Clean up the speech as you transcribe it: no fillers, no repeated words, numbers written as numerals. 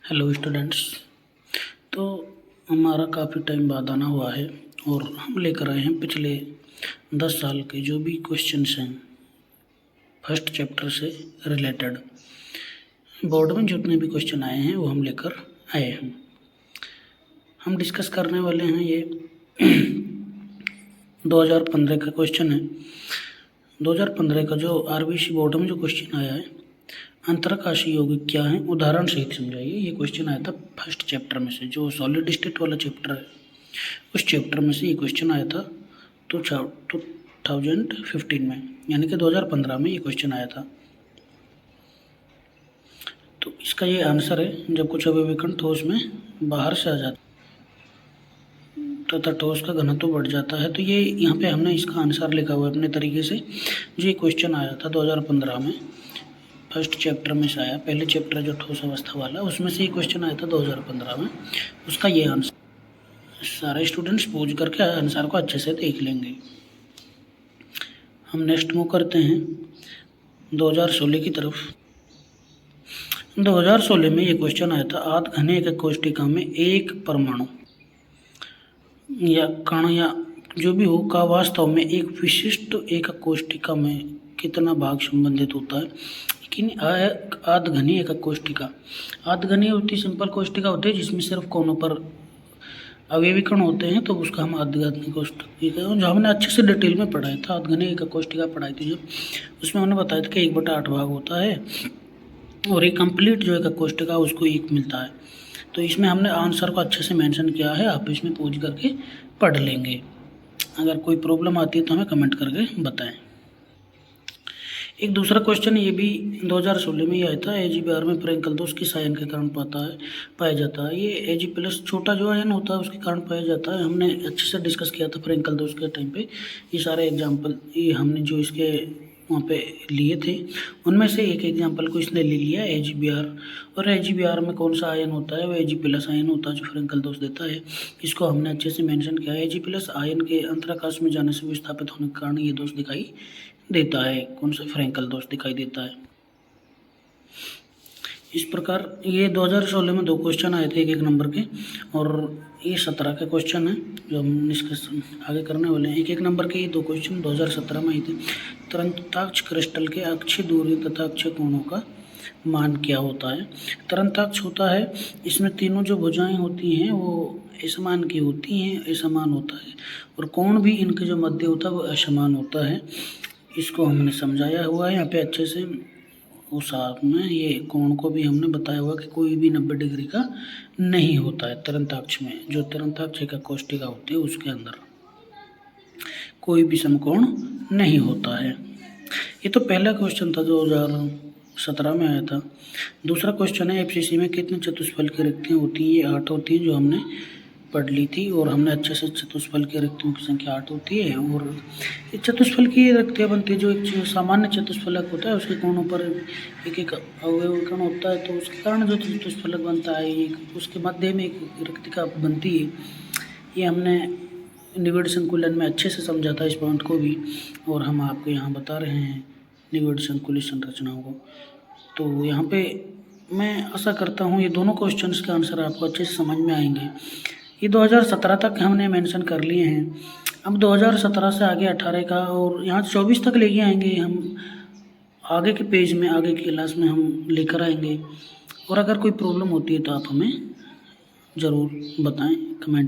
Hello students. तो हमारा काफ़ी टाइम बाद आना हुआ है और हम लेकर आए हैं पिछले 10 साल के जो भी क्वेश्चंस हैं फर्स्ट चैप्टर से रिलेटेड। बोर्ड में जितने भी क्वेश्चन आए हैं वो हम लेकर आए हैं। हम डिस्कस करने वाले हैं ये 2015 का क्वेश्चन है। 2015 का जो आरबीसी बोर्ड में जो क्वेश्चन आया है, अंतरकाशीय यौगिक क्या है, उदाहरण सहित समझाइए। ये क्वेश्चन आया था फर्स्ट चैप्टर में से, जो सॉलिड स्टेट वाला चैप्टर है उस चैप्टर में से ये क्वेश्चन आया था 2015 में, यानी कि 2015 में ये क्वेश्चन आया था। तो इसका ये आंसर है, जब कुछ अभिविकर्ण ठोस में बाहर से आ जाता तथा ठोस का घनत्व बढ़ जाता है। तो ये यहाँ पे हमने इसका आंसर लिखा हुआ है अपने तरीके से। जो ये क्वेश्चन आया था 2015 में फर्स्ट चैप्टर में से आया, पहले चैप्टर जो ठोस अवस्था वाला उसमें से ये क्वेश्चन आया था 2015 में, उसका ये आंसर। सारे स्टूडेंट्स पूछ करके आंसर को अच्छे से देख लेंगे। हम नेक्स्ट मूव करते हैं 2016 की तरफ। 2016 में ये क्वेश्चन आया था, आध घने एक कोष्टिका में एक परमाणु या कण या जो भी हो का वास्तव में एक विशिष्ट एक कोष्टिका में कितना भाग संबंधित होता है। लेकिन आध घनी एक कोष्टिका, आध घनी होती सिंपल कोष्टिका होती है जिसमें सिर्फ कोनों पर अवयवी कण होते हैं, तो उसका हम आध घनी कोष्टिका, जो हमने अच्छे से डिटेल में पढ़ाया था। आध घनी एक कोष्टिका पढ़ाई थी जब, उसमें हमने बताया था कि 1/8 भाग होता है और एक कंप्लीट जो एक कोष्टिका उसको 1 मिलता है। तो इसमें हमने आंसर को अच्छे से मेंशन किया है, आप इसमें पूछ करके पढ़ लेंगे। अगर कोई प्रॉब्लम आती है तो हमें कमेंट करके बताएं। एक दूसरा क्वेश्चन ये भी 2016 में ही आया था, AgBr में फ्रैंकल दोष किस आयन के कारण पाया जाता है। ये Ag+ छोटा जो आयन होता है उसके कारण पाया जाता है। हमने अच्छे से डिस्कस किया था फ्रैंकल दोष के टाइम पे। ये सारे एग्जाम्पल ये हमने जो इसके वहाँ पे लिए थे उनमें से एक एग्जाम्पल को इसने ले लिया AgBr। और AgBr में कौन सा आयन होता है, वो Ag+ आयन होता है जो फ्रैंकल दोष देता है। इसको हमने अच्छे से मेंशन किया है। Ag+ आयन के अंतराकाश में जाने से विस्थापित होने के कारण ये दोष दिखाई देता है। कौन सा, फ्रैंकल दोष दिखाई देता है। इस प्रकार ये 2016 में 2 क्वेश्चन आए थे एक नंबर के, और ये 17 के क्वेश्चन है जो हम डिस्कस आगे करने वाले हैं। एक नंबर के ये 2 क्वेश्चन 2017 में आए थे। तरंताक्ष क्रिस्टल के अक्षीय दूरी तथा अक्षीय कोणों का मान क्या होता है। तरंताक्ष होता है, इसमें तीनों जो भुजाएं होती हैं वो असमान की होती हैं, असमान होता है, और कोण भी इनके जो मध्य होता है वो असमान होता है। इसको हमने समझाया हुआ है यहाँ पे अच्छे से। उस साथ में ये कोण को भी हमने बताया हुआ कि कोई भी 90 डिग्री का नहीं होता है तरंताक्ष में। जो तरंताक्ष का कोष्टिका होती है उसके अंदर कोई भी समकोण नहीं होता है। ये तो पहला क्वेश्चन था 2017 में आया था। दूसरा क्वेश्चन है, FCC में कितने चतुष्फल की रिक्तियाँ होती हैं। ये 8 होती हैं जो हमने पढ़ ली थी, और हमने अच्छे से चतुष्फल की रिक्तियों की संख्या 8 होती है। और ये चतुष्फल की रिक्तियाँ बनती है, जो एक सामान्य चतुष्फलक होता है उसके कोणों पर एक एक अवयव कण होता है, तो उसके कारण जो चतुष्फलक बनता है एक उसके मध्य में एक रिक्तिका बनती है। ये हमने निविड़ संकुलन में अच्छे से समझा था इस पॉइंट को भी, और हम आपको यहाँ बता रहे हैं निविड़ संकुलित संरचनाओं को। तो यहाँ पे मैं आशा करता हूँ ये दोनों क्वेश्चंस के आंसर आपको अच्छे से समझ में आएंगे। ये 2017 तक हमने मेंशन कर लिए हैं। अब 2017 से आगे 18 का और यहाँ 24 तक लेके आएंगे हम। आगे के पेज में आगे की क्लास में हम लेकर आएंगे। और अगर कोई प्रॉब्लम होती है तो आप हमें ज़रूर बताएं कमेंट